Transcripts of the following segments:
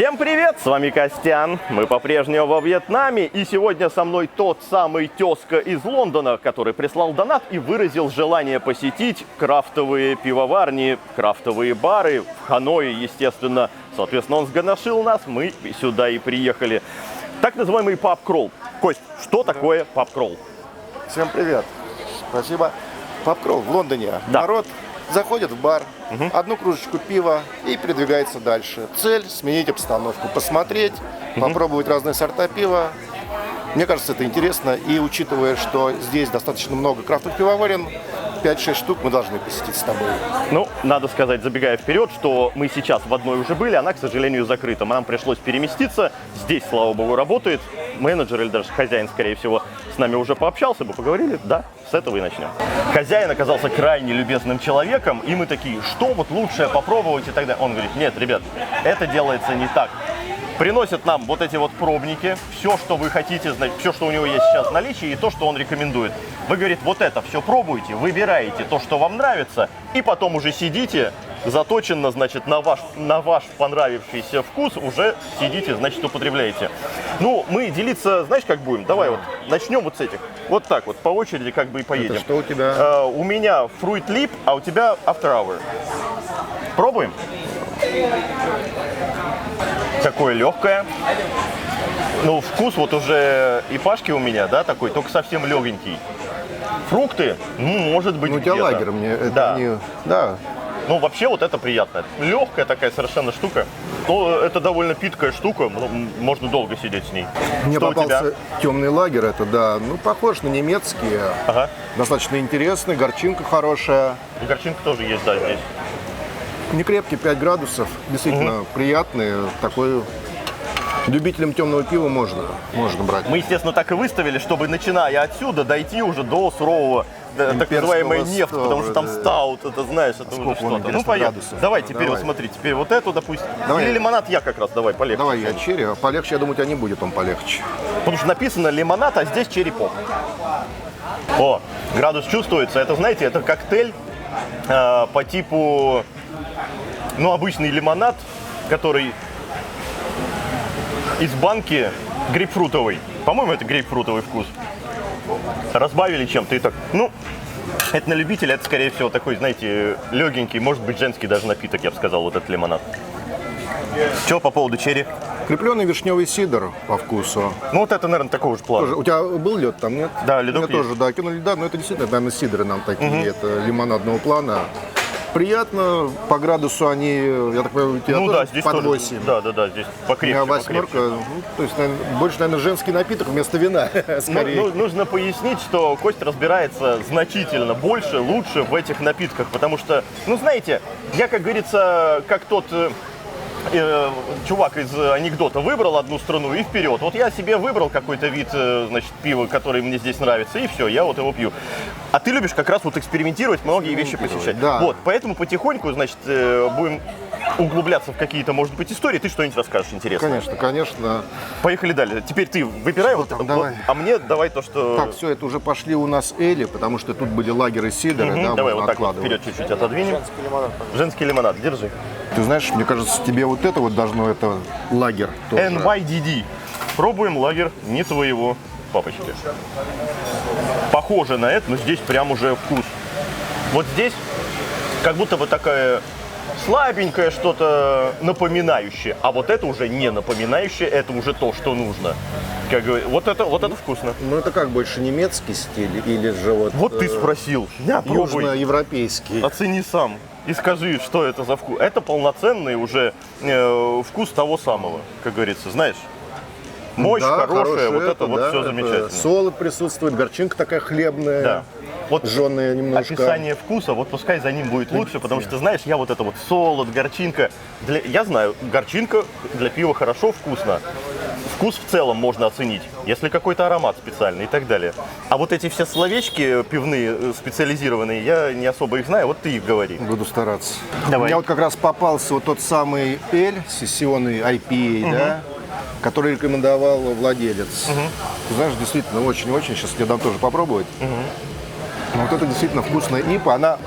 Всем привет, с вами Костян, мы по-прежнему во Вьетнаме, и сегодня со мной тот самый тезка из Лондона, который прислал донат и выразил желание посетить крафтовые пивоварни, крафтовые бары в Ханое, естественно. Соответственно, он сгоношил нас, мы сюда и приехали. Так называемый паб-кролл. Кость, что такое паб-кролл? Всем привет, спасибо. Паб-кролл в Лондоне. Да. Народ заходит в бар, одну кружечку пива и передвигается дальше. Цель – сменить обстановку, посмотреть, попробовать разные сорта пива. Мне кажется, это интересно. И учитывая, что здесь достаточно много крафтовых пивоварен, 5-6 штук мы должны посетить с тобой. Ну, надо сказать, забегая вперед, что мы сейчас в одной уже были, она, к сожалению, закрыта. Нам пришлось переместиться. Здесь, слава богу, работает. Менеджер или даже хозяин, скорее всего, с нами уже пообщался, мы поговорили. Да, с этого и начнем. Хозяин оказался крайне любезным человеком, и мы такие, что вот лучше попробовать и так далее. Он говорит, нет, ребят, это делается не так. Приносят нам вот эти вот пробники, все, что вы хотите, все, что у него есть сейчас в наличии, и то, что он рекомендует. Вы, говорит, вот это все пробуйте, выбираете то, что вам нравится, и потом уже сидите, заточенно, значит, на ваш понравившийся вкус, уже сидите, значит, употребляете. Ну, мы делиться, знаешь, как будем? Давай вот начнем вот с этих. Вот так вот, по очереди как бы и поедем. Это что у тебя? У меня Fruit Leap, а у тебя After Hour. Пробуем? Такое легкое. Ну, вкус вот уже и Пашки у меня, да, такой, только совсем легенький. Фрукты, ну, может быть, Ну, у тебя где-то. лагерь мне. Это Да. не... Да. Ну, вообще вот это приятно. Легкая такая совершенно штука. Но это довольно питкая штука, можно долго сидеть с ней. Мне Что у тебя? попался темный лагерь, это да. Ну, похож на немецкий. Ага. Достаточно интересный, горчинка хорошая. И горчинка тоже есть, да, здесь. Не крепкий, 5 градусов. Действительно приятный. Такой любителям темного пива можно брать. Мы, естественно, так и выставили, чтобы, начиная отсюда, дойти уже до сурового, так называемый нефть, потому что там да. стаут, это знаешь, это Сколько уже он, что-то. интересно, Ну, поехали. градусов? Давай теперь, Давай. вот смотри, теперь вот эту, допустим. Давай. Или лимонад я как раз, давай, полегче. Давай я черри, а полегче, я думаю, у тебя не будет он полегче. Потому что написано лимонад, а здесь черри-поп. О, градус чувствуется. Это, знаете, это коктейль по типу, ну, обычный лимонад, который из банки грейпфрутовый. По-моему, это грейпфрутовый вкус. Разбавили чем-то и так. Ну, это на любителя, это, скорее всего, такой, знаете, легенький, может быть, женский даже напиток, я бы сказал, вот этот лимонад. Что по поводу черри? Крепленый вишневый сидр по вкусу. Ну, вот это, наверное, такого же плана. Тоже, у тебя был лед там, нет? Да, ледок У меня есть. тоже, да, кинули льда, но это действительно, наверное, сидры нам такие, это лимонадного плана. Приятно, по градусу они, я так понимаю, у тебя Ну тоже да, здесь под тоже. 8. Да, здесь У покрепче. меня восьмерка, покрепче. ну, то есть, больше, наверное, женский напиток вместо вина, скорее. Нужно пояснить, что Кость разбирается значительно больше, лучше в этих напитках, потому что, ну, знаете, я, как говорится, как тот чувак из анекдота, выбрал одну страну и вперед. Вот я себе выбрал какой-то вид, значит, пива, который мне здесь нравится, и все, я вот его пью. А ты любишь как раз вот экспериментировать, многие вещи посещать. Да. Вот, поэтому потихоньку, значит, будем углубляться в какие-то, может быть, истории. Ты что-нибудь расскажешь интересное? Конечно, конечно. Поехали далее. Теперь ты выбирай вот там, это, давай. а мне давай то, что... Так, все, это уже пошли у нас эли, потому что тут были лагеры сидоры, да, Давай можно вот так вот откладывать. вперед чуть-чуть отодвинем. Женский лимонад, держи. Ты знаешь, мне кажется, тебе вот это вот должно, это лагерь тоже. NYDD. Пробуем лагерь не твоего папочки. Похоже на это, но здесь прям уже вкус. Вот здесь как будто бы такая слабенькое что-то напоминающее, а вот это уже не напоминающее, это уже то, что нужно. Как говорю, вот это вкусно. Ну это как больше немецкий стиль или же вот, Вот ты спросил. На, пробуй. южноевропейский? Оцени сам и скажи, что это за вкус. Это полноценный уже вкус того самого, как говорится, знаешь. Мощь Да, хорошая, вот это вот да, все это замечательно. Солод присутствует, горчинка такая хлебная, Да. Вот жженая немножко. описание вкуса, вот пускай за ним будет лучше, потому что, знаешь, я вот это вот солод, горчинка. Я знаю, горчинка для пива хорошо, вкусно. Вкус в целом можно оценить, если какой-то аромат специальный и так далее. А вот эти все словечки пивные, специализированные, я не особо их знаю, вот ты их говори. Буду стараться. Давай. У меня вот как раз попался вот тот самый эль, сессионный IPA, да, который рекомендовал владелец. Ты знаешь, действительно, очень-очень, сейчас тебе дам тоже попробовать. Вот это действительно вкусная ипа, она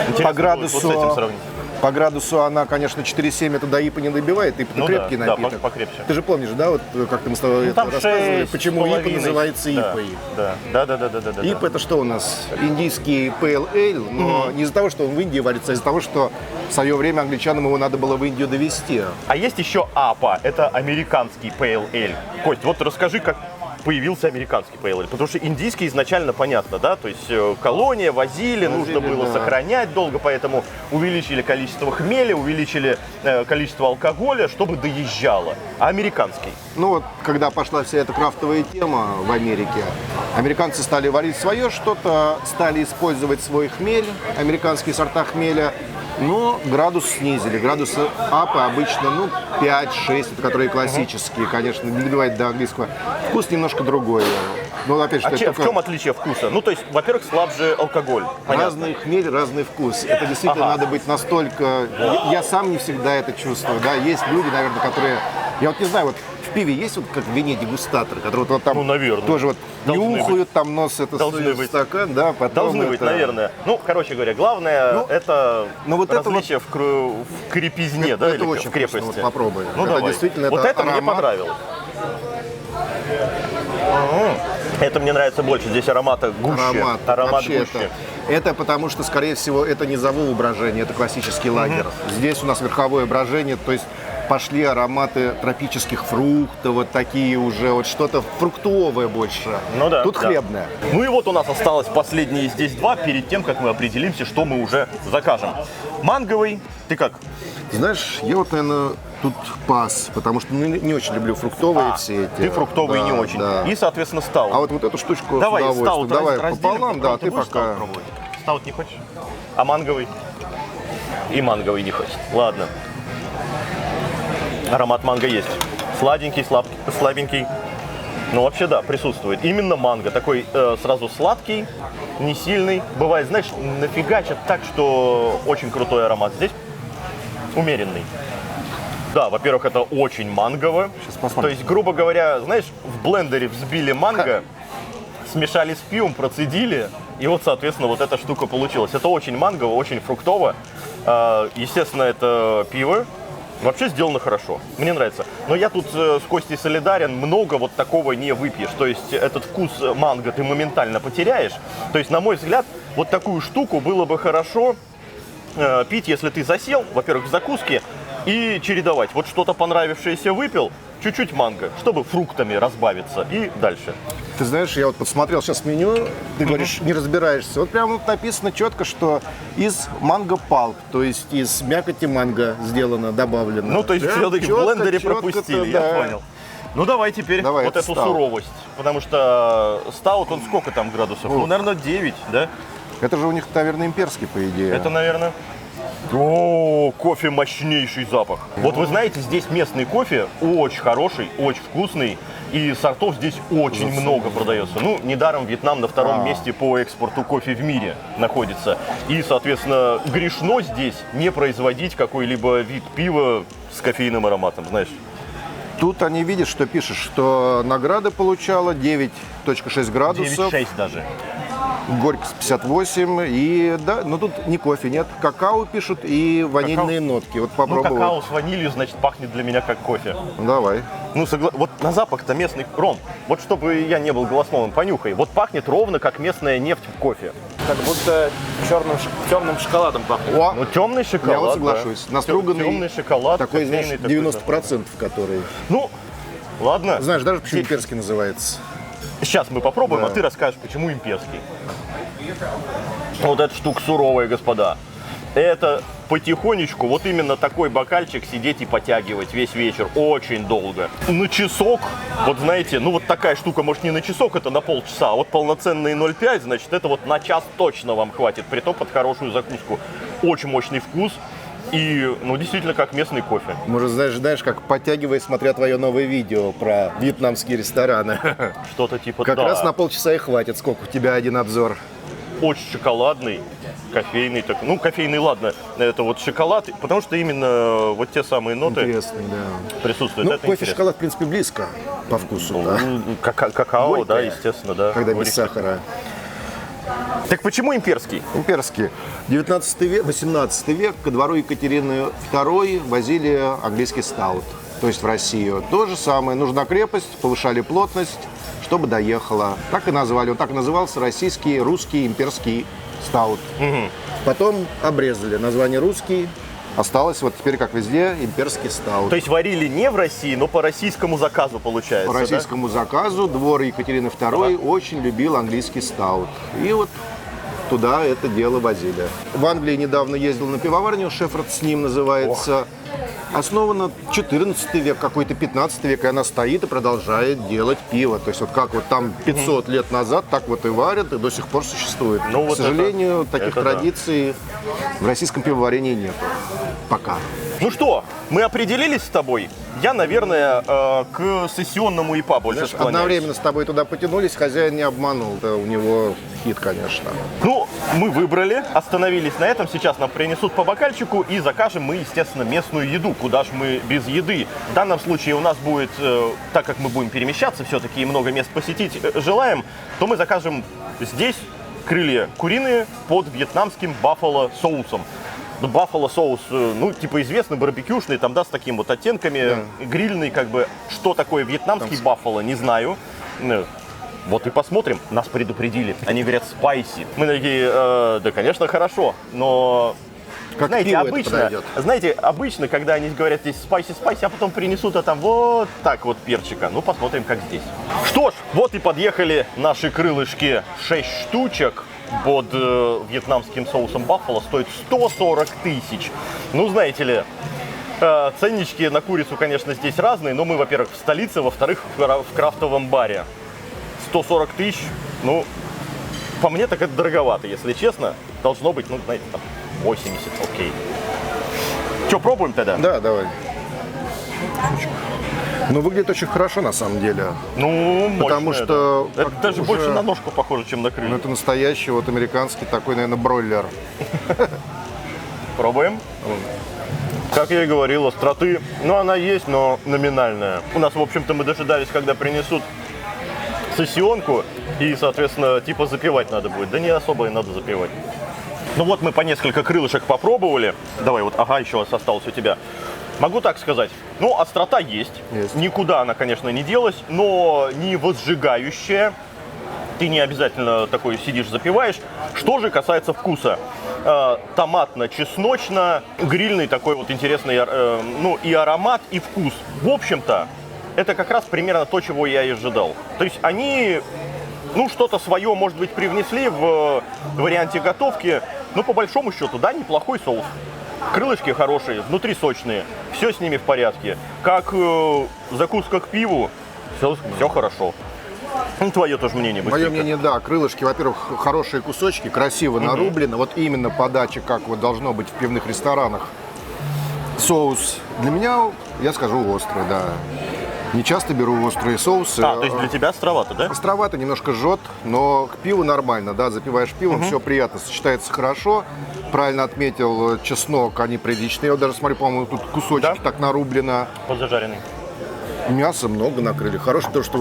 Интересно по градусу, будет вот с этим сравнить. По градусу она, конечно, 4,7 это до ипа не добивает, ипа Ну крепкий да, напиток. Да, покрепче. Ты же помнишь, да, вот как мы с тобой Ну, там рассказывали, 6 почему с ипа половиной. называется Да, ипой. да. ИП это что у нас? Индийский Pale Ale, но не из-за того, что он в Индии варится, а из-за того, что в свое время англичанам его надо было в Индию довести. А есть еще АПА, это американский Pale Ale. Кость, вот расскажи, как появился американский Pale Ale, потому что индийский изначально понятно, да, то есть колония, возили, нужно было да. сохранять долго, поэтому увеличили количество хмеля, увеличили количество алкоголя, чтобы доезжало. А американский? Ну вот, когда пошла вся эта крафтовая тема в Америке, американцы стали варить свое что-то, стали использовать свой хмель, американские сорта хмеля, но градус снизили. Градусы АПа обычно 5-6, это которые классические, конечно, не добивает до английского. Вкус немножко другой. Ну, опять же, А это в чем отличие вкуса? Ну, то есть, во-первых, слабже алкоголь. Понятно. разный хмель, разный вкус. Это действительно надо быть настолько... Я сам не всегда это чувствую. Да? Есть люди, наверное, которые... Я вот не знаю, вот в пиве есть вот как в вине дегустаторы, которые вот там наверное. тоже вот Должны нюхают, там нос это Должны быть. стакан, да, потом Должны быть, это... наверное. Ну, короче говоря, главное это вот это различие в крепизне, да, это или очень в крепости. вкусно, вот попробуй. Ну, Это давай. действительно вот это мне аромат. понравилось. Это мне нравится больше. Здесь аромата гуще. Аромат Вообще гуще. это потому, что, скорее всего, это низовое брожение, это классический лагерь. Здесь у нас верховое брожение, то есть пошли ароматы тропических фруктов, вот такие уже, вот что-то фруктовое больше. Ну да. Тут да. хлебное. Ну и вот у нас осталось последние здесь два, перед тем, как мы определимся, что мы уже закажем. Манговый. Ты как? Знаешь, я вот, наверное, тут пас, потому что не очень люблю фруктовые все эти. Ты фруктовый Да, не очень. да. И, соответственно, стаут. А вот эту штучку Давай, с удовольствием. стаут Давай разделим, пополам, да, ты будешь пока. стаут пробовать? Стаут не хочешь? А манговый? И манговый не хочет. Ладно. Аромат манго есть. Сладенький, слабенький. Ну, вообще, да, присутствует. Именно манго. Такой сразу сладкий, не сильный. Бывает, знаешь, нафигачат так, что очень крутой аромат. Здесь умеренный. Да, во-первых, это очень мангово. Сейчас посмотрим. То есть, грубо говоря, знаешь, в блендере взбили манго, смешали с пивом, процедили, и вот, соответственно, вот эта штука получилась. Это очень мангово, очень фруктово. Естественно, это пиво. Вообще сделано хорошо. Мне нравится. Но я тут с Костей солидарен, много вот такого не выпьешь. То есть этот вкус манго ты моментально потеряешь. То есть, на мой взгляд, вот такую штуку было бы хорошо пить, если ты засел, во-первых, в закуске, и чередовать. Вот что-то понравившееся выпил, чуть-чуть манго, чтобы фруктами разбавиться, и дальше. Ты знаешь, я вот посмотрел сейчас меню, ты говоришь, не разбираешься. Вот прямо вот написано четко, что из манго палп, то есть из мякоти манго сделано, добавлено. Ну, то есть Прям все-таки в четко, блендере четко-то, пропустили, да. я понял. Ну, давай теперь Давай, вот это эту стаут. суровость. Потому что стаут, он сколько там градусов? Ну, наверное, 9, да? Это же у них, наверное, имперский, по идее. Это, наверное... О, кофе мощнейший запах. Вот вы знаете, здесь местный кофе очень хороший, очень вкусный. И сортов здесь очень много продается. Ну, недаром Вьетнам на втором месте по экспорту кофе в мире находится. И, соответственно, грешно здесь не производить какой-либо вид пива с кофейным ароматом, знаешь. Тут они видят, что пишешь, что награда получала 9,6 градусов. 9,6 даже. Горькость 58, и да, но тут не кофе, нет, какао пишут и ванильные нотки. Вот Ну, попробуй. какао с ванилью, значит, пахнет для меня как кофе. Давай. Ну, вот на запах-то местный... Ром, вот чтобы я не был голословным, понюхай. Вот пахнет ровно как местная нефть в кофе. Как будто темным шоколадом пахнет. О, Ну, темный шоколад, я вот соглашусь. да. Наструганный, Темный шоколад, такой, знаешь, кофейный такой, 90%, который... Ну, ладно. Знаешь, даже почему имперский называется? Сейчас мы попробуем, Да. а ты расскажешь, почему имперский. Вот эта штука суровая, господа. Это потихонечку, вот именно такой бокальчик сидеть и потягивать весь вечер очень долго. На часок, вот знаете, ну вот такая штука, может не на часок, это на полчаса, а вот полноценные 0,5, значит это вот на час точно вам хватит, притом под хорошую закуску. Очень мощный вкус и, ну действительно, как местный кофе. Может, знаешь, как подтягивай, смотря твое новое видео про вьетнамские рестораны. Что-то типа, Как да. раз на полчаса и хватит, сколько у тебя один обзор. Очень шоколадный, кофейный, так, ну кофейный, ладно, это вот шоколад, потому что именно вот те самые ноты Интересный, да. присутствуют. Ну, Это кофе, интересно. шоколад, в принципе, близко по вкусу, да. Какао, да, Горькое, естественно, да. когда без Горький. сахара. Так почему имперский? Имперский. 19 век, 18 век ко двору Екатерины II возили английский стаут. То есть в Россию. То же самое. Нужна крепость, повышали плотность, чтобы доехала. Так и назвали. Он так и назывался российский, русский, имперский стаут. Потом обрезали название русский. Осталось вот теперь, как везде, имперский стаут. То есть варили не в России, но по российскому заказу получается, По российскому заказу двор Екатерины II очень любил английский стаут. И вот туда это дело возили. В Англии недавно ездил на пивоварню, Шеффорд с ним называется. Основана 14 век, какой-то 15 век, и она стоит и продолжает делать пиво. То есть вот как вот там 500 лет назад, так вот и варят, и до сих пор существует. Ну, вот к сожалению, это таких да. традиций в российском пивоварении нет. Пока. Ну что, мы определились с тобой? Я, наверное, к сессионному ИПА больше склоняюсь. Одновременно с тобой туда потянулись, хозяин не обманул. Это у него хит, конечно. Ну, мы выбрали, остановились на этом. Сейчас нам принесут по бокальчику и закажем мы, естественно, местную еду. Куда ж мы без еды? В данном случае у нас будет, так как мы будем перемещаться все-таки и много мест посетить желаем, то мы закажем здесь крылья куриные под вьетнамским баффало соусом. Баффало соус, ну, типа известный, барбекюшный, там, да, с такими вот оттенками, грильный, как бы. Что такое вьетнамский баффало, не знаю. Вот и посмотрим. Нас предупредили. Они говорят, спайси. Мы такие, да, конечно, хорошо, но... Как знаете, пиво это обычно, подойдет. обычно, когда они говорят здесь спайси, а потом принесут, а там вот так вот перчика. Ну, посмотрим, как здесь. Что ж, вот и подъехали наши крылышки. 6 штучек. Под вьетнамским соусом баффало стоит 140 тысяч. Ну, знаете ли, ценнички на курицу, конечно, здесь разные, но мы, во-первых, в столице, во-вторых, в крафтовом баре. 140 тысяч, ну, по мне так это дороговато, если честно. Должно быть, ну, знаете, там 80, окей. Что, пробуем тогда? Да, давай. Ну, выглядит очень хорошо, на самом деле. Ну, Потому мощная, что да. Это как даже уже- больше на ножку похоже, чем на крылья. Ну, это настоящий вот американский такой, наверное, бройлер. Пробуем. Как я и говорил, остроты, ну, она есть, но номинальная. У нас, в общем-то, мы дожидались, когда принесут сессионку, и, соответственно, типа запивать надо будет. Да не особо и надо запивать. Ну вот мы по несколько крылышек попробовали. Давай, вот, ага, еще осталось у тебя. Могу так сказать. Ну, острота есть. Никуда она, конечно, не делась, но не возжигающая. Ты не обязательно такой сидишь, запиваешь. Что же касается вкуса? Томатно-чесночно, грильный такой вот интересный, ну, и аромат, и вкус. В общем-то, это как раз примерно то, чего я и ожидал. То есть они, ну, что-то свое, может быть, привнесли в варианте готовки, но по большому счету, да, неплохой соус. Крылышки хорошие, внутри сочные, все с ними в порядке. Как закуска к пиву, все хорошо. Ну, твое тоже мнение быстренько. Мое мнение, да, крылышки, во-первых, хорошие кусочки, красиво нарублены. Вот именно подача, как вот должно быть в пивных ресторанах. Соус для меня, я скажу, острый, да. Не часто беру острые соусы. То есть для тебя островато, да? Островато, немножко жжет, но к пиву нормально, да, запиваешь пивом, все приятно, сочетается хорошо. Правильно отметил, чеснок, они приличные. Я вот даже смотрю, по-моему, тут кусочки так нарублено. Подзажаренный. Мяса много накрыли. Хорошее то, что,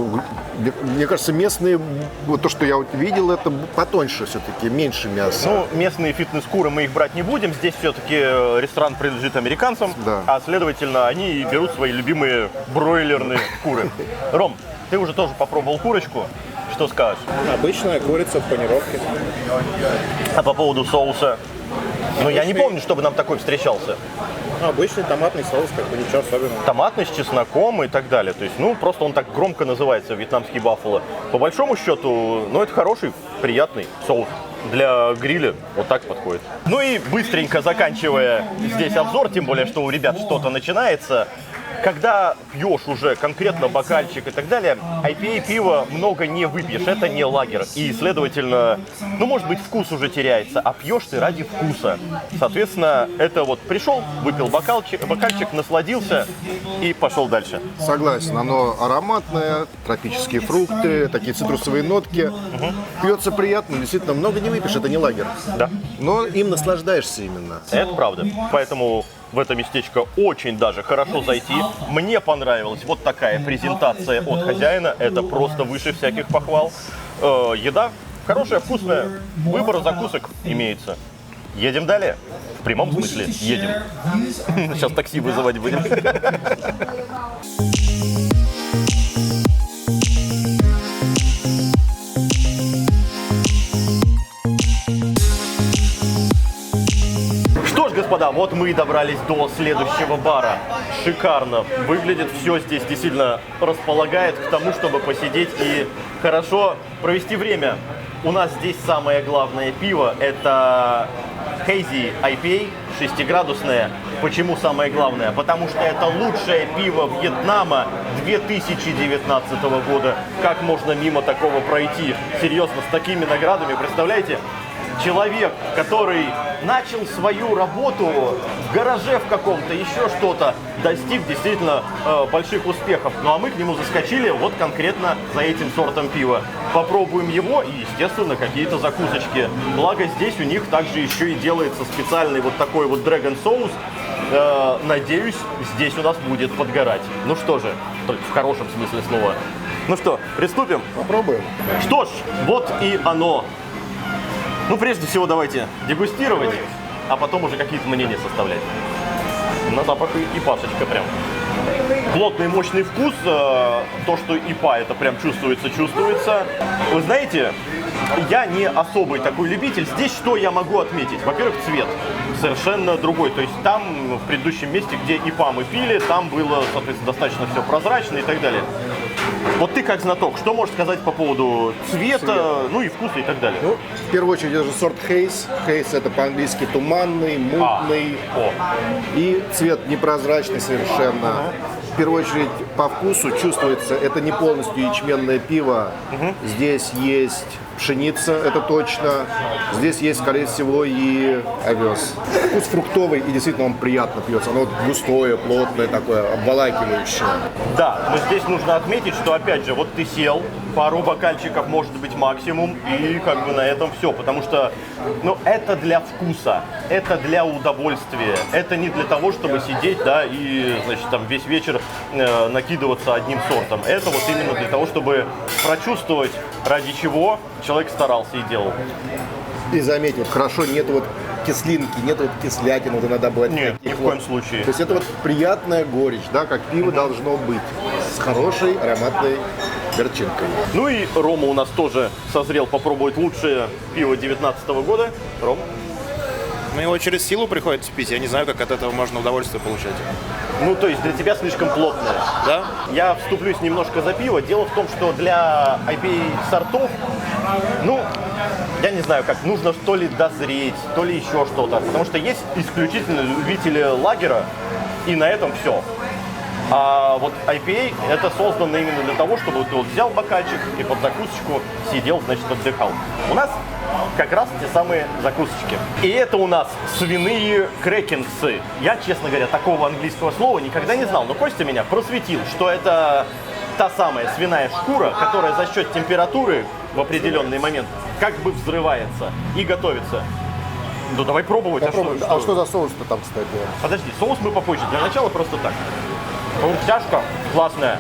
мне кажется, местные, вот то, что я вот видел, это потоньше все-таки, меньше мяса. Ну, местные фитнес-куры мы их брать не будем. Здесь все-таки ресторан принадлежит американцам, Да. а следовательно, они берут свои любимые бройлерные куры. Ром, ты уже тоже попробовал курочку. Что скажешь? Обычная курица в панировке. А по поводу соуса? Ну, я не помню, чтобы нам такой встречался. Обычный томатный соус, как бы ничего особенного. Томатный, с чесноком и так далее. То есть, ну, просто он так громко называется, вьетнамский баффало. По большому счету, ну, это хороший, приятный соус. Для гриля вот так подходит. Ну и быстренько заканчивая здесь обзор, тем более, что у ребят что-то начинается. Когда пьешь уже конкретно бокальчик и так далее, IPA пива много не выпьешь, это не лагерь. И, следовательно, ну, может быть, вкус уже теряется, а пьешь ты ради вкуса. Соответственно, это вот пришел, выпил бокальчик, насладился и пошел дальше. Согласен, оно ароматное, тропические фрукты, такие цитрусовые нотки. Пьется приятно, действительно, много не выпьешь, это не лагерь. Да, Но им наслаждаешься именно. это правда. Поэтому в это местечко очень даже хорошо зайти. Мне понравилась вот такая презентация от хозяина. Это просто выше всяких похвал. Еда Хорошее, вкусное. Выбор закусок имеется. Едем далее. В прямом смысле едем. Сейчас такси вызывать будем. Что ж, господа, вот мы и добрались до следующего бара. Шикарно. Выглядит все здесь, действительно располагает к тому, чтобы посидеть и хорошо провести время. У нас здесь самое главное пиво – это Hazy IPA, 6-градусное. Почему самое главное? Потому что это лучшее пиво Вьетнама 2019 года. Как можно мимо такого пройти? Серьезно, с такими наградами, представляете? Человек, который начал свою работу в гараже в каком-то, еще что-то, достиг действительно больших успехов. Ну а мы к нему заскочили вот конкретно за этим сортом пива. Попробуем его и, естественно, какие-то закусочки. Благо здесь у них также еще и делается специальный вот такой вот Dragon соус. Надеюсь, здесь у нас будет подгорать. Ну что же, только в хорошем смысле слова. Ну что, приступим? Попробуем. Что ж, вот и оно. Ну, прежде всего, давайте дегустировать, а потом уже какие-то мнения составлять. На запах и пасочка прям. Плотный, мощный вкус. То, что ипа, это прям чувствуется. Вы знаете, я не особый такой любитель. Здесь что я могу отметить? Во-первых, цвет совершенно другой. То есть там, в предыдущем месте, где ипа мы пили, там было, соответственно, достаточно все прозрачно и так далее. Вот ты как знаток, что можешь сказать по поводу цвета, ну и вкуса и так далее? Ну, в первую очередь, это же сорт Haze. Haze это по-английски туманный, мутный. И цвет непрозрачный совершенно. В первую очередь, по вкусу чувствуется, это не полностью ячменное пиво. Здесь есть пшеница, это точно. Здесь есть, скорее всего, и овес. Вкус фруктовый, и действительно он приятно пьется. Оно вот густое, плотное такое, обволакивающее. Да, но здесь нужно отметить, что, опять же, вот ты сел, пару бокальчиков, может быть, максимум, и как бы на этом все. Потому что, ну, это для вкуса, это для удовольствия. Это не для того, чтобы сидеть, да, и, значит, там весь вечер накидываться одним сортом. Это вот именно для того, чтобы прочувствовать, ради чего человек старался и делал. И заметил, хорошо, нет вот кислинки, нет вот кислятины, вот иногда бывает. Нет, ни в коем случае. То есть это вот приятная горечь, да, как пиво должно быть, с хорошей ароматной горчинкой. Ну и Рома у нас тоже созрел попробовать лучшее пиво 2019 года. Ром? Ну, его через силу приходится пить. Я не знаю, как от этого можно удовольствие получать. Ну, то есть для тебя слишком плотное. Да? Я вступлюсь немножко за пиво. Дело в том, что для IPA-сортов, ну, я не знаю, как, нужно то ли дозреть, то ли еще что-то. Потому что есть исключительно любители лагера, и на этом все. А вот IPA это создано именно для того, чтобы ты вот взял бокальчик и под закусочку сидел, значит, отдыхал. У нас как раз те самые закусочки. И это у нас свиные крекингсы. Я, честно говоря, такого английского слова никогда не знал, но Костя меня просветил, что это та самая свиная шкура, которая за счет температуры в определенный момент как бы взрывается и готовится. Ну давай пробовать. А что за соус-то там, кстати? Подожди, соус мы попозже. Для начала просто так. Тяжко, классная.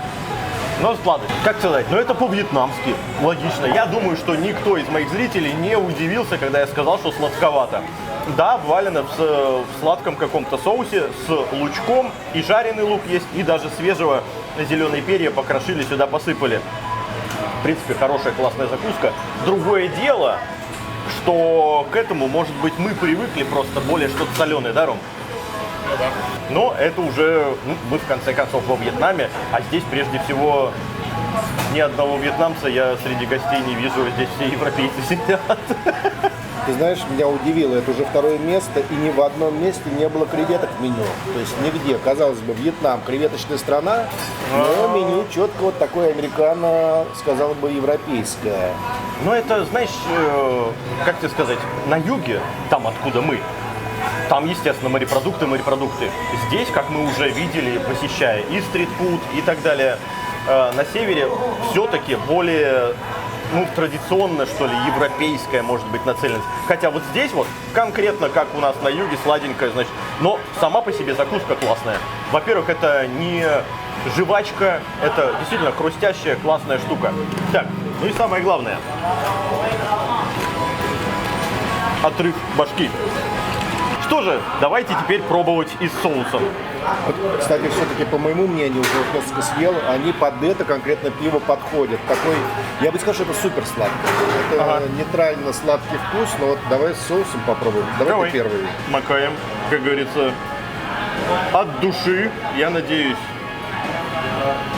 Но сладость. Как сказать? Ну это по-вьетнамски. Логично. Я думаю, что никто из моих зрителей не удивился, когда я сказал, что сладковато. Да, обвалено в сладком каком-то соусе с лучком. И жареный лук есть, и даже свежего зеленые перья покрошили, сюда посыпали. В принципе, хорошая, классная закуска. Другое дело, что к этому, может быть, мы привыкли просто более что-то соленое, да, Ром? Но это уже, ну, мы в конце концов во Вьетнаме, а здесь прежде всего ни одного вьетнамца я среди гостей не вижу, здесь все европейцы сидят. Ты знаешь, меня удивило, это уже второе место, и ни в одном месте не было креветок в меню. То есть нигде. Казалось бы, Вьетнам креветочная страна, но меню четко вот такое американо, сказал бы, европейское. Но это, знаешь, как тебе сказать, на юге, там откуда мы, там, естественно, морепродукты. Здесь, как мы уже видели, посещая и стритфуд, и так далее, на севере все-таки более, ну, традиционно, что ли, европейская, может быть, нацеленность. Хотя вот здесь вот, конкретно, как у нас на юге, сладенькая, значит, но сама по себе закуска классная. Во-первых, это не жвачка, это действительно хрустящая, классная штука. Так, ну и самое главное. отрыв башки. Что же, давайте теперь пробовать и с соусом. Вот, кстати, все-таки, по моему мнению, уже вот несколько съел, они под это конкретно пиво подходят. Такой, я бы сказал, что это супер сладкий. Это нейтрально сладкий вкус, но вот давай с соусом попробуем. Давай ты первый. Макаем, как говорится, от души. Я надеюсь,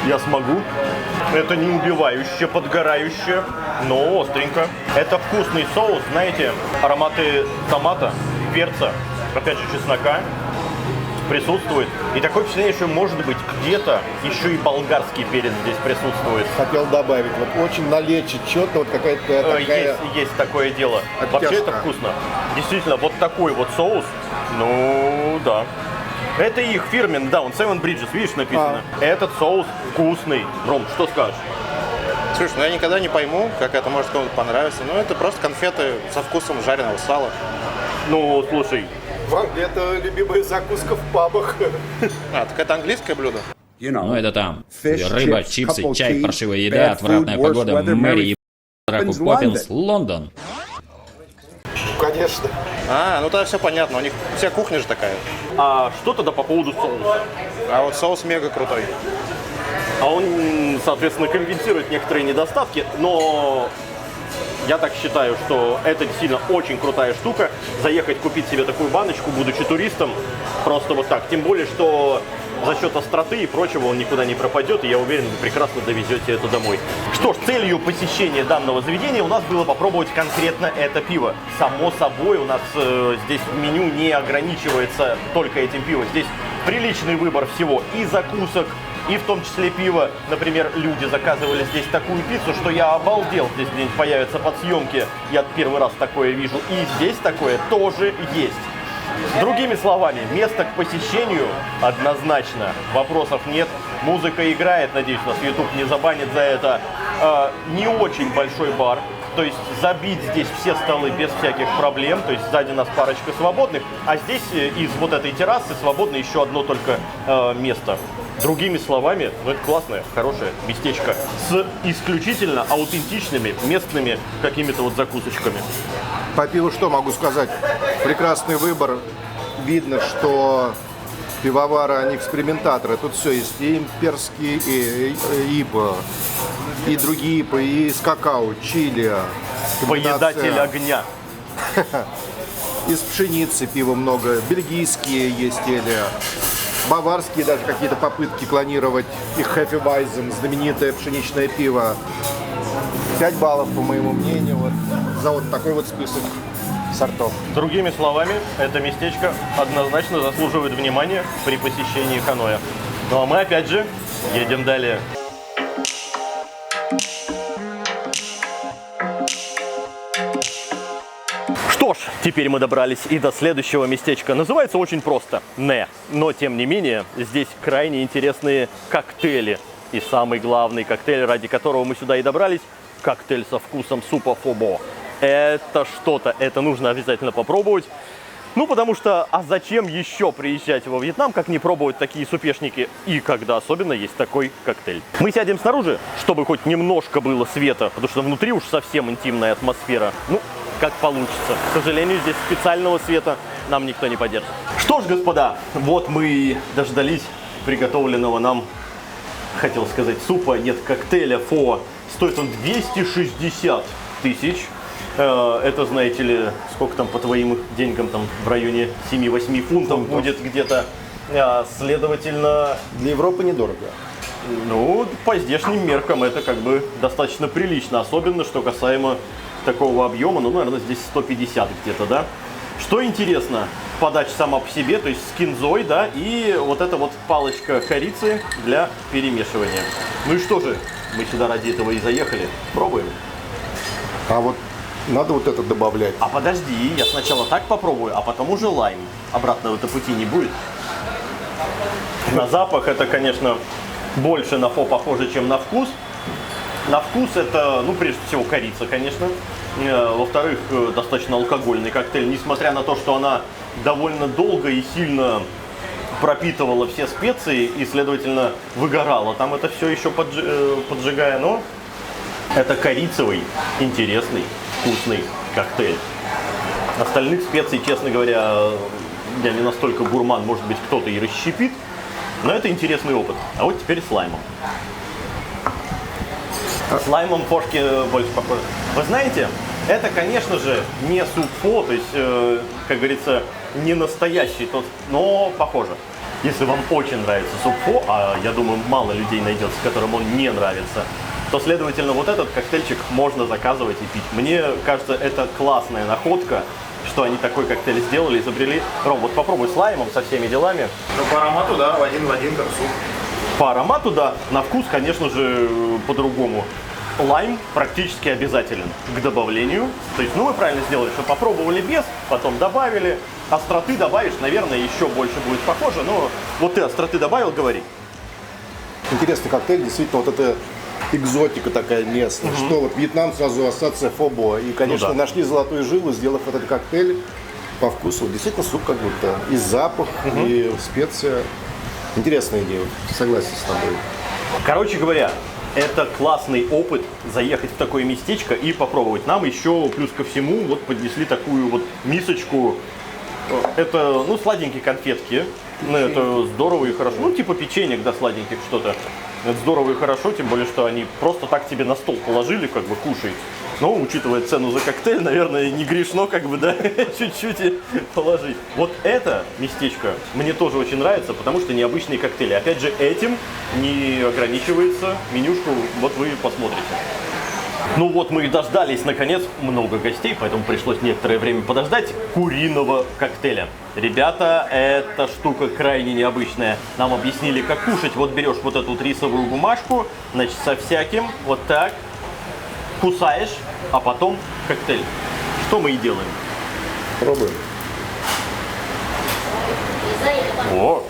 я смогу. Это не убивающее, подгорающее, но остренько. Это вкусный соус, знаете, ароматы томата, перца, опять же чеснока присутствует. И такое впечатление, что может быть где-то еще и болгарский перец здесь присутствует. Хотел добавить, вот очень налечить что-то, вот какая-то такая... Есть такое дело. Оттяжка. Вообще это вкусно. Действительно, вот такой вот соус, ну да. Это их фирменный, да, он Seven Bridges, видишь, написано. Этот соус вкусный. Ром, что скажешь? Слушай, ну я никогда не пойму, как это может кому-то понравиться. Ну это просто конфеты со вкусом жареного сала. Ну, слушай, В Англии это любимая закуска в пабах. А, так это английское блюдо? Ну это там. Рыба, чипсы, чай, паршивая еда, отвратная погода, Мэри, Драку Поппинс, Лондон. Конечно. А, ну тогда все понятно, у них вся кухня же такая. а что тогда по поводу соуса? А вот соус мега крутой. А он, соответственно, компенсирует некоторые недостатки, но я так считаю, что это действительно очень крутая штука. Заехать, купить себе такую баночку, будучи туристом, просто вот так. Тем более, что за счет остроты и прочего он никуда не пропадет, и я уверен, вы прекрасно довезете это домой. Что ж, целью посещения данного заведения у нас было попробовать конкретно это пиво. Само собой, у нас здесь меню не ограничивается только этим пивом. Здесь приличный выбор всего и закусок, и в том числе пиво. Например, люди заказывали здесь такую пиццу, что я обалдел. Здесь где-нибудь появится под съемки. Я первый раз такое вижу. И здесь такое тоже есть. Другими словами, место к посещению однозначно. Вопросов нет. Музыка играет, надеюсь, нас YouTube не забанит за это. Не очень большой бар. То есть забить здесь все столы без всяких проблем. То есть сзади нас парочка свободных. А здесь из вот этой террасы свободно еще одно только место. Другими словами, ну это классное, хорошее местечко с исключительно аутентичными местными какими-то вот закусочками. По пиву что могу сказать? Прекрасный выбор. Видно, что пивовары, они экспериментаторы. Тут все есть. И имперские, и ИПА, и другие ИПА, и с какао, чили. Поедатель огня. Из пшеницы пива много. Бельгийские есть или баварские даже какие-то попытки клонировать. И Hefeweizen, знаменитое пшеничное пиво. 5 баллов, по моему мнению, вот, за вот такой вот список сортов. Другими словами, это местечко однозначно заслуживает внимания при посещении Ханоя. Ну а мы опять же едем далее. Что ж, теперь мы добрались и до следующего местечка. Называется очень просто – Не. Но, тем не менее, здесь крайне интересные коктейли. И самый главный коктейль, ради которого мы сюда и добрались – коктейль со вкусом супа фобо. Это что-то, это нужно обязательно попробовать. Ну, потому что, а зачем еще приезжать во Вьетнам, как не пробовать такие супешники, и когда особенно есть такой коктейль. Мы сядем снаружи, чтобы хоть немножко было света, потому что внутри уж совсем интимная атмосфера. Ну, как получится. К сожалению, здесь специального света нам никто не поддержит. Что ж, господа, вот мы и дождались приготовленного нам, хотел сказать, супа, нет, коктейля фо. Стоит он 260 тысяч. Это, знаете ли, сколько там по твоим деньгам, там в районе 7-8 фунтов будет где-то. Следовательно... Для Европы недорого. Ну, по здешним меркам это как бы достаточно прилично. Особенно, что касаемо такого объема, ну, наверное, здесь 150 где-то, да? Что интересно, подача сама по себе, то есть с кинзой, да, и вот эта вот палочка корицы для перемешивания. Ну и что же, мы сюда ради этого и заехали. Пробуем. А вот надо вот это добавлять. А подожди, я сначала так попробую, а потом уже лайм. Обратного-то пути не будет. На запах это, конечно, больше на фо похоже, чем на вкус. На вкус это, ну, прежде всего, корица, конечно. Во-вторых, достаточно алкогольный коктейль, несмотря на то, что она довольно долго и сильно пропитывала все специи и, следовательно, выгорала. Там это все еще поджигая, но это корицевый, интересный, вкусный коктейль. Остальных специй, честно говоря, я не настолько гурман, может быть, кто-то и расщепит. Но это интересный опыт. А вот теперь с лаймом. С лаймом кошки больше похоже. Вы знаете, это, конечно же, не супфо, то есть, как говорится, не настоящий тот, но похоже. Если вам очень нравится супфо, а я думаю, мало людей найдется, которым он не нравится, то, следовательно, вот этот коктейльчик можно заказывать и пить. Мне кажется, это классная находка, что они такой коктейль сделали, изобрели. Ром, вот попробуй с лаймом, со всеми делами. Ну, по аромату, да, один в один, как суп. По аромату, да, на вкус, конечно же, по-другому. Лайм практически обязателен к добавлению. То есть, ну, вы правильно сделали, что попробовали без, потом добавили. Остроты добавишь, наверное, еще больше будет похоже. Но вот ты остроты добавил, говори. Интересный коктейль, действительно, вот это экзотика такая местная. Что вот Вьетнам сразу ассоциация фобо. И, конечно, да. Нашли золотую жилу, сделав этот коктейль по вкусу. Действительно, суп как будто. И запах, и специя. Интересная идея, согласен с тобой. Короче говоря, это классный опыт заехать в такое местечко и попробовать. Нам еще плюс ко всему вот поднесли такую вот мисочку. Это, ну, сладенькие конфетки. Ну, это здорово и хорошо. Ну, типа печенье, да, сладеньких что-то. Это здорово и хорошо, тем более, что они просто так тебе на стол положили, как бы, кушай. Но, учитывая цену за коктейль, наверное, не грешно, как бы, да, чуть-чуть и положить. Вот это местечко мне тоже очень нравится, потому что необычные коктейли. Опять же, этим не ограничивается менюшку, вот вы посмотрите. Ну вот мы и дождались, наконец, много гостей, поэтому пришлось некоторое время подождать куриного коктейля. Ребята, эта штука крайне необычная. Нам объяснили, как кушать. Вот берешь вот эту вот рисовую бумажку, значит, со всяким, вот так, кусаешь, а потом коктейль. Что мы и делаем. Пробуем. О!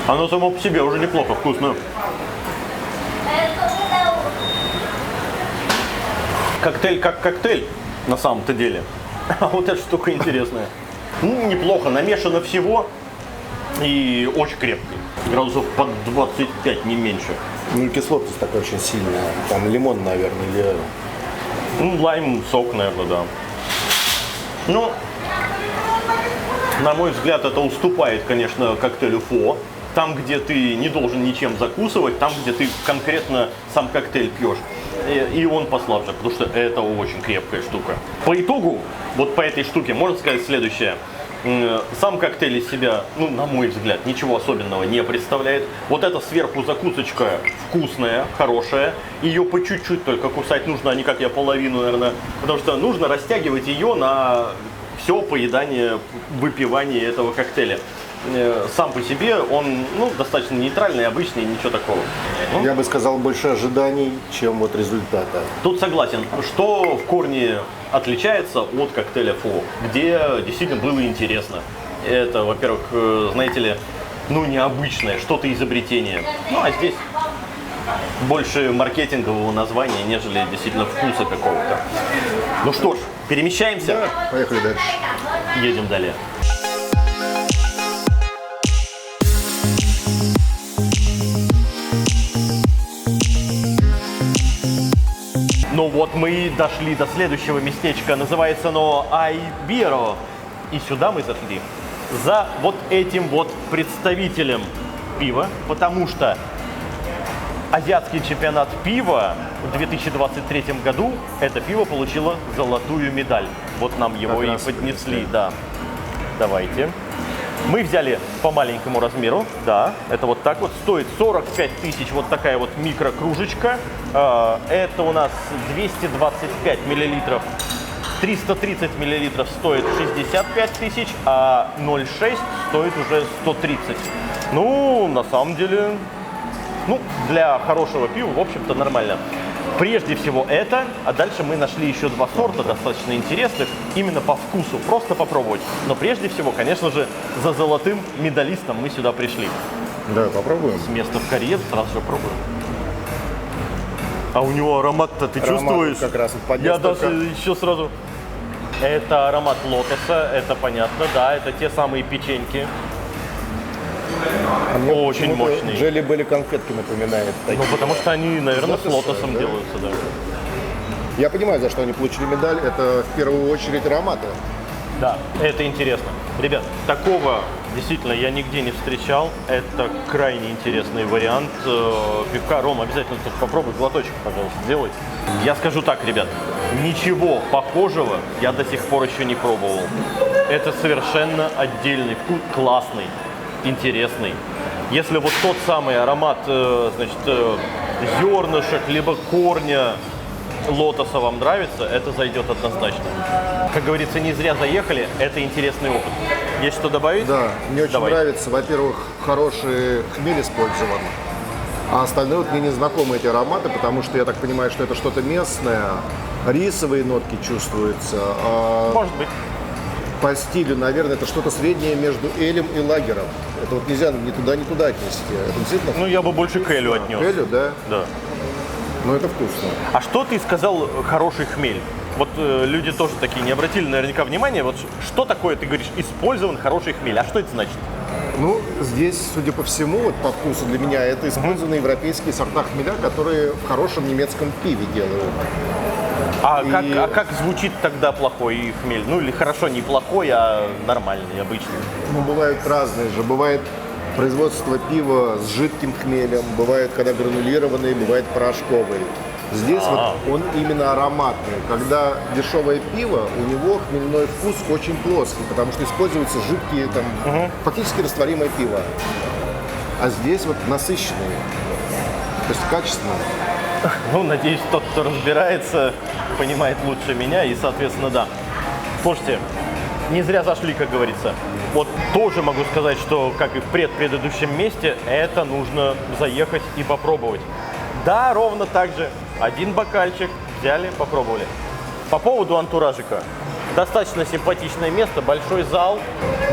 Оно само по себе уже неплохо вкусно. Коктейль как коктейль, на самом-то деле. А вот эта штука интересная. Ну, неплохо, намешано всего и очень крепкий. Градусов под 25, не меньше. Ну, кислотность такая очень сильная. Там лимон, наверное, или... Ну, лайм, сок, наверное, да. Ну, на мой взгляд, это уступает, конечно, коктейлю фо. Там, где ты не должен ничем закусывать, там, где ты конкретно сам коктейль пьешь. И он послабже, потому что это очень крепкая штука. По итогу, вот по этой штуке можно сказать следующее. Сам коктейль из себя, ну, на мой взгляд, ничего особенного не представляет. Вот эта сверху закусочка вкусная, хорошая. Ее по чуть-чуть только кусать нужно, а не как я половину, наверное. Потому что нужно растягивать ее на все поедание, выпивание этого коктейля. Сам по себе он, ну, достаточно нейтральный, обычный, ничего такого. Ну, Я бы сказал, больше ожиданий, чем вот результата. тут согласен, что в корне отличается от коктейля фо, где действительно было интересно. Это, во-первых, знаете ли, ну, необычное, что-то изобретение. Ну, а здесь больше маркетингового названия, нежели действительно вкуса какого-то. Ну что ж, перемещаемся, Поехали дальше. едем далее. Ну вот мы и дошли до следующего местечка, называется оно Айберо. И сюда мы зашли за вот этим вот представителем пива, потому что азиатский чемпионат пива в 2023 году это пиво получило золотую медаль. Вот нам его Как и раз поднесли, принесли. да. Давайте. Мы взяли по маленькому размеру, да, это вот так вот, стоит 45 тысяч, вот такая вот микрокружечка. Это у нас 225 миллилитров, 330 миллилитров стоит 65 тысяч, а 0,6 стоит уже 130. Ну, на самом деле, ну, для хорошего пива, в общем-то, нормально. Прежде всего это, а дальше мы нашли еще два сорта достаточно интересных, именно по вкусу, просто попробовать. Но прежде всего, конечно же, за золотым медалистом мы сюда пришли. Да, попробуем. С места в карьер сразу же пробуем. А у него аромат-то ты Аромат чувствуешь? как раз вот поднес Я только. даже еще сразу... Это аромат лотоса, это понятно, да, это те самые печеньки. Очень мощный. Джелли-белли конфетки напоминает. Ну, потому что они, наверное, с лотоса, лотосом да. делаются, да. Я понимаю, за что они получили медаль. Это в первую очередь ароматы. Да, это интересно. Ребят, такого действительно я нигде не встречал. Это крайне интересный вариант пивка. Ром, обязательно тут попробуй глоточек, пожалуйста, сделай. Я скажу так, ребят, ничего похожего я до сих пор еще не пробовал. Это совершенно отдельный вкус, классный, интересный. Если вот тот самый аромат, зернышек, либо корня лотоса вам нравится, это зайдет однозначно. Как говорится, не зря заехали, это интересный опыт. Есть что добавить? Да, мне очень нравится, во-первых, хороший хмель использован, а остальное вот мне не знакомы эти ароматы, потому что я так понимаю, что это что-то местное, рисовые нотки чувствуются. Может быть. По стилю, наверное, это что-то среднее между элем и лагером. Это вот нельзя ни туда, ни туда отнести. Это действительно... Ну, я бы больше к элю отнес. К элю, да? Да. Но это вкусно. А что ты сказал хороший хмель? Вот люди тоже такие не обратили наверняка внимания. Вот что такое, ты говоришь, использован хороший хмель? А что это значит? Ну, здесь, судя по всему, вот по вкусу для меня, это использованы европейские сорта хмеля, которые в хорошем немецком пиве делают. А как звучит тогда плохой хмель? Ну или хорошо, не плохой, а нормальный, обычный. Ну, бывают разные же. Бывает производство пива с жидким хмелем, бывает, когда гранулированный, бывает порошковый. Здесь вот он именно ароматный. Когда дешевое пиво, у него хмельной вкус очень плоский, потому что используются жидкие, там, фактически растворимое пиво. А здесь вот насыщенный, то есть качественный. Ну, надеюсь, тот, кто разбирается, понимает лучше меня, и, соответственно, да. Слушайте, не зря зашли, как говорится. Вот тоже могу сказать, что, как и в предыдущем месте, это нужно заехать и попробовать. Да, ровно так же. Один бокальчик взяли, попробовали. По поводу антуражика. Достаточно симпатичное место, большой зал.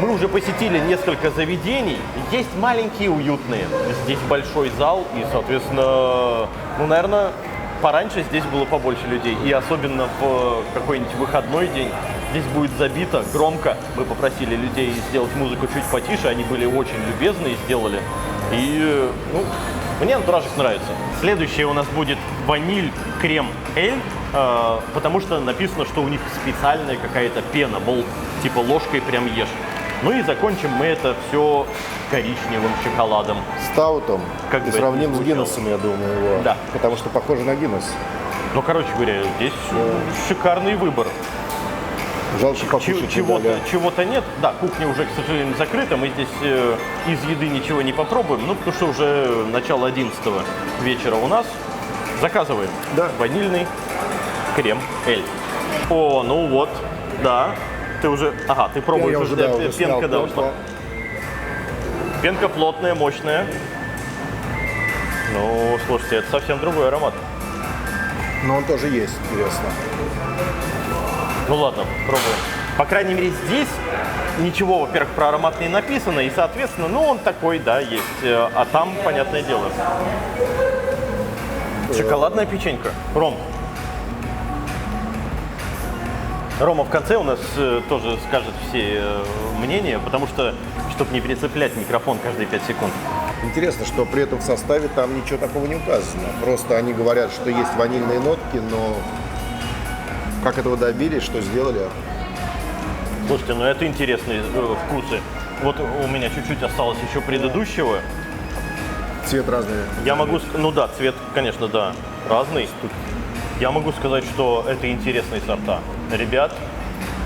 Мы уже посетили несколько заведений. Есть маленькие, уютные. Здесь большой зал и, соответственно, ну, наверное, пораньше здесь было побольше людей. И особенно в какой-нибудь выходной день здесь будет забито громко. Мы попросили людей сделать музыку чуть потише. Они были очень любезны и сделали. И, ну, мне антуражик нравится. Следующее у нас будет ваниль крем эль, потому что написано, что у них специальная какая-то пена, мол, типа ложкой прям ешь. Ну и закончим мы это все коричневым шоколадом. Стаутом. Как и бы сравним это с ни звучало. Гиннесом, я думаю, его. Да. Потому что похоже на Гиннес. Ну, короче говоря, здесь шикарный выбор. Жалко, покушать не дали. Чего-то нет. Да, кухня уже, к сожалению, закрыта. Мы здесь из еды ничего не попробуем. Ну, потому что уже начало 11 вечера у нас. Заказываем. Да. Ванильный крем эль. О, ну вот, да. Ты уже... Ага, ты пробуешь. Я уже, да, уже снял пенка, да, ушла. Пенка плотная, мощная. Ну, слушайте, это совсем другой аромат. Но он тоже есть, интересно. Ну ладно, пробуем. По крайней мере, здесь ничего, во-первых, про аромат не написано, и, соответственно, ну, он такой, да, есть. А там, понятное дело, шоколадная печенька. Рома в конце у нас тоже скажет все мнения, потому что, чтобы не перецеплять микрофон каждые 5 секунд. Интересно, что при этом в составе там ничего такого не указано. Просто они говорят, что есть ванильные нотки, но как этого добились, что сделали? Слушайте, ну это интересные вкусы. Вот у меня чуть-чуть осталось еще предыдущего. Цвет разный. Я могу, ну да, цвет, конечно, да, разный. Я могу сказать, что это интересные сорта. Ребят,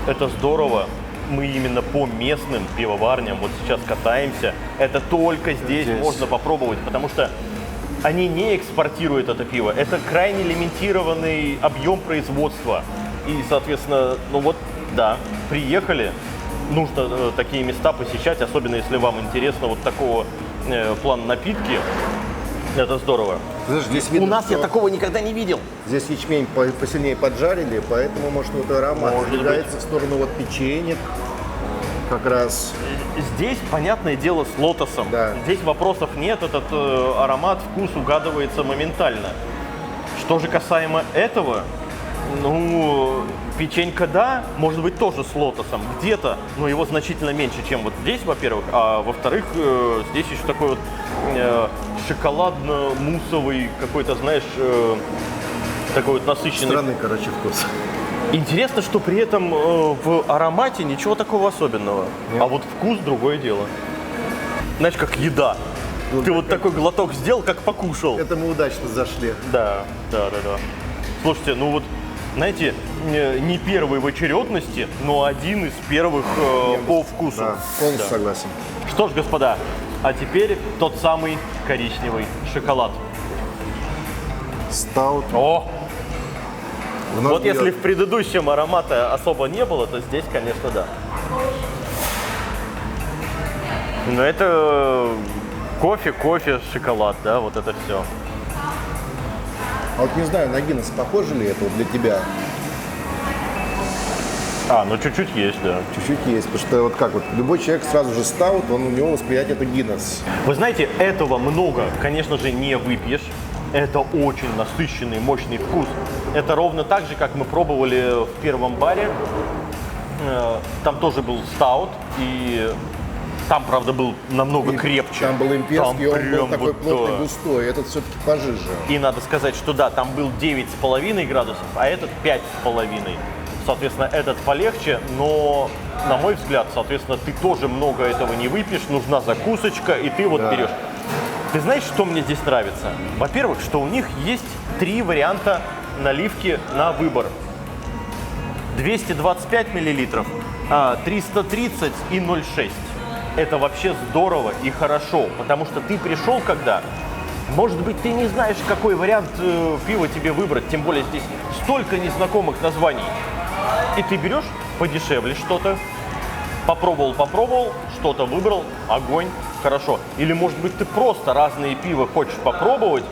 это здорово. Мы именно по местным пивоварням вот сейчас катаемся. Это только здесь можно попробовать, потому что они не экспортируют это пиво. Это крайне лимитированный объем производства. И, соответственно, ну вот, да, приехали. Нужно такие места посещать, особенно если вам интересно вот такого плана напитки. Это здорово. Знаешь, здесь видно, у нас я такого никогда не видел. Здесь ячмень посильнее поджарили, поэтому, может, вот аромат сдвигается в сторону вот печенек как раз. Здесь, понятное дело, с лотосом. Да. Здесь вопросов нет, этот аромат, вкус угадывается моментально. Что же касаемо этого, ну, печенька, да, может быть, тоже с лотосом где-то, но его значительно меньше, чем вот здесь, во-первых, а во-вторых, здесь еще такой вот шоколадно-муссовый какой-то, знаешь, Такой вот насыщенный. Странный, короче, вкус. Интересно, что при этом в аромате ничего такого особенного. А вот вкус другое дело. Знаешь, как еда. Ты вот такой глоток сделал, как покушал. Это мы удачно зашли. Да. Слушайте, ну вот, знаете, не первый в очередности, но один из первых по вкусу. Да, полностью согласен. Что ж, господа, а теперь тот самый коричневый шоколад. Стаут. О! В нос Вот бьет. если в предыдущем аромата особо не было, то здесь, конечно, да. Но это кофе, шоколад, да, вот это все. А вот не знаю, на Гиннес похоже ли это вот для тебя? Ну чуть-чуть есть, да. Чуть-чуть есть, потому что вот как вот любой человек сразу же стаут, у него восприятие это Гиннес. Вы знаете, этого много, конечно же, не выпьешь. Это очень насыщенный, мощный вкус. Это ровно так же, как мы пробовали в первом баре. Там тоже был стаут, и там, правда, был намного крепче. Там был имперский, Там он был прям такой вот, плотный, да. густой, этот все-таки пожиже. И надо сказать, что да, там был 9,5 градусов, а этот 5,5. Соответственно, этот полегче, но, на мой взгляд, соответственно, ты тоже много этого не выпьешь, нужна закусочка, и ты вот берешь. Ты знаешь, что мне здесь нравится? Во-первых, что у них есть 3 варианта наливки на выбор. 225 миллилитров, 330 и 0,6. Это вообще здорово и хорошо, потому что ты пришел когда, может быть, ты не знаешь, какой вариант пива тебе выбрать, тем более здесь столько незнакомых названий. И ты берешь подешевле что-то, попробовал, что-то выбрал, огонь, хорошо. Или, может быть, ты просто разные пива хочешь попробовать,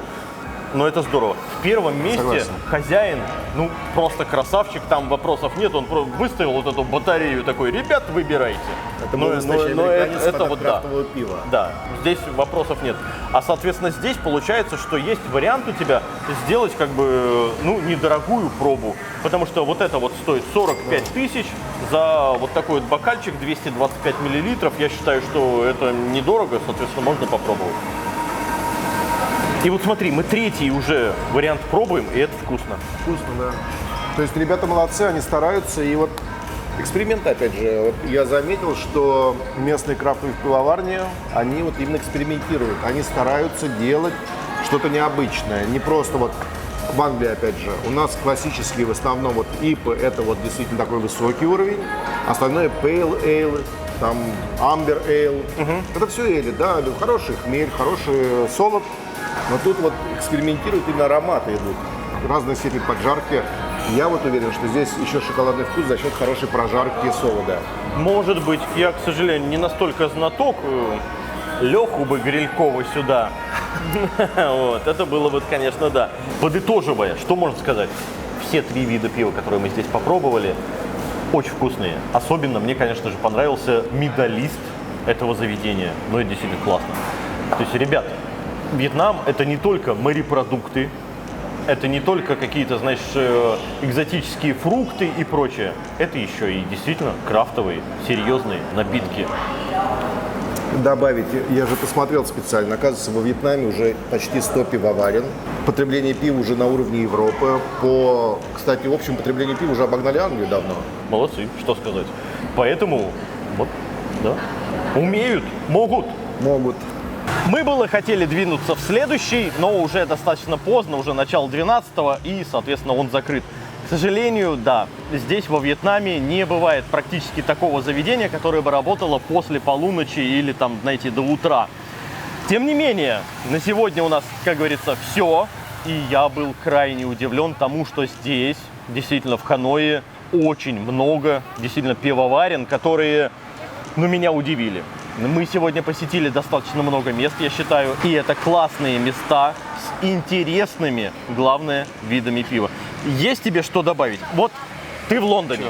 но это здорово. В первом месте Согласен. хозяин, ну, просто красавчик, там вопросов нет, он выставил вот эту батарею такой, ребят, выбирайте. Это был настоящий американец это под вот да. крафтового пива. Да, здесь вопросов нет. А, соответственно, здесь получается, что есть вариант у тебя сделать как бы, ну, недорогую пробу. Потому что вот это вот стоит 45 тысяч за вот такой вот бокальчик 225 миллилитров. Я считаю, что это недорого, соответственно, можно попробовать. И вот смотри, мы третий уже вариант пробуем, и это вкусно. Вкусно, да. То есть ребята молодцы, они стараются, и вот эксперимент, опять же, вот я заметил, что местные крафтовые пивоварни, они вот именно экспериментируют, они стараются делать что-то необычное, не просто вот в Англии, опять же, у нас классические в основном вот ипы, это вот действительно такой высокий уровень, остальное pale ale, там amber ale, это все эли, да, хороший хмель, хороший солод, но тут вот экспериментируют, именно ароматы идут, разные степени поджарки. Я вот уверен, что здесь еще шоколадный вкус за счет хорошей прожарки солода. Может быть, я, к сожалению, не настолько знаток. Леху бы Грилькова сюда. Вот, это было бы, конечно, да. Подытоживая, что можно сказать? Все 3 вида пива, которые мы здесь попробовали, очень вкусные. Особенно мне, конечно же, понравился медалист этого заведения. Ну, это действительно классно. То есть, ребят, Вьетнам – это не только морепродукты, это не только какие-то, знаешь, экзотические фрукты и прочее. Это еще и действительно крафтовые, серьезные напитки. Добавить, я же посмотрел специально, оказывается, во Вьетнаме уже почти 100 пивоварен. Потребление пива уже на уровне Европы. Кстати, в общем, потребление пива уже обогнали Англию давно. Молодцы, что сказать. Поэтому, вот, да, умеют, могут. Мы было хотели двинуться в следующий, но уже достаточно поздно, уже начало 12-го, и, соответственно, он закрыт. К сожалению, да, здесь, во Вьетнаме, не бывает практически такого заведения, которое бы работало после полуночи или, там, знаете, до утра. Тем не менее, на сегодня у нас, как говорится, все. И я был крайне удивлен тому, что здесь, действительно, в Ханое очень много, действительно, пивоварен, которые, ну, меня удивили. Мы сегодня посетили достаточно много мест, я считаю, и это классные места с интересными, главное, видами пива. Есть тебе что добавить? Вот ты в Лондоне,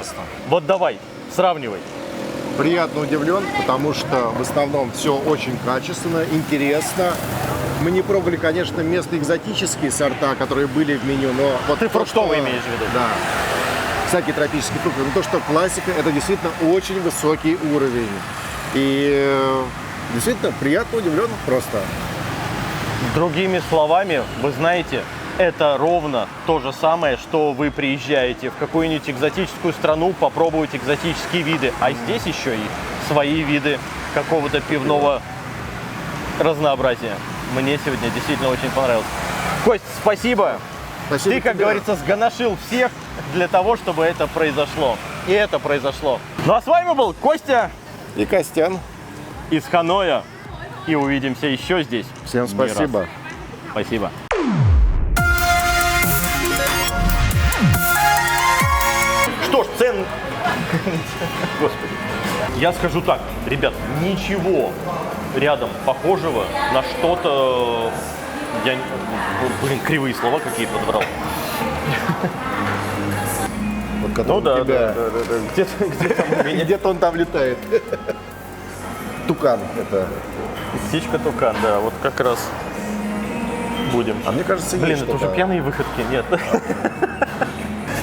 вот давай, сравнивай. Приятно удивлен, потому что в основном все очень качественно, интересно. Мы не пробовали, конечно, местные экзотические сорта, которые были в меню, но вот Ты фруктовый имеешь в виду? Да. Всякие тропические фрукты. Но то, что классика, это действительно очень высокий уровень. И действительно приятно удивлен просто. Другими словами, вы знаете, Это ровно то же самое, что вы приезжаете в какую-нибудь экзотическую страну попробовать экзотические виды. А здесь еще и свои виды какого-то пивного разнообразия. Мне сегодня действительно очень понравилось. Кость, спасибо. Спасибо Ты, как тебе. говорится, сгоношил всех для того, чтобы это произошло. И это произошло. Ну а с вами был Костя И Костян. из Ханоя. И увидимся еще здесь. Всем Не раз. спасибо. Спасибо. Что ж, Господи. Я скажу так, ребят, ничего рядом похожего на что-то... Я... Блин, кривые слова какие-то подобрал. Вот который у тебя... Где-то у меня Где-то он там летает. Тукан это. птичка тукан, да, вот как раз будем. А мне кажется, Блин, есть это уже что-то. пьяные выходки, нет.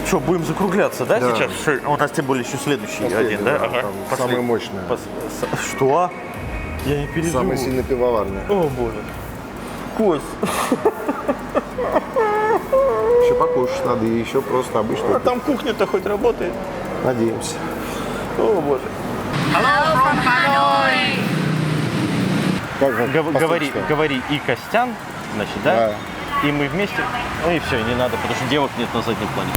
Что, будем закругляться, да, Да. сейчас? У нас тем более еще следующий один, да? Ага. Там самое мощное. Что? Я не переживу. Самый сильно пивоварный. О, боже. Кость. Еще покушать надо и еще просто обычно. А там кухня-то хоть работает? Надеемся. О, боже. Как же Говори, послушай-ка. говори и Костян, значит, да? И мы вместе. Ну и все, не надо, потому что девок нет на заднем плане.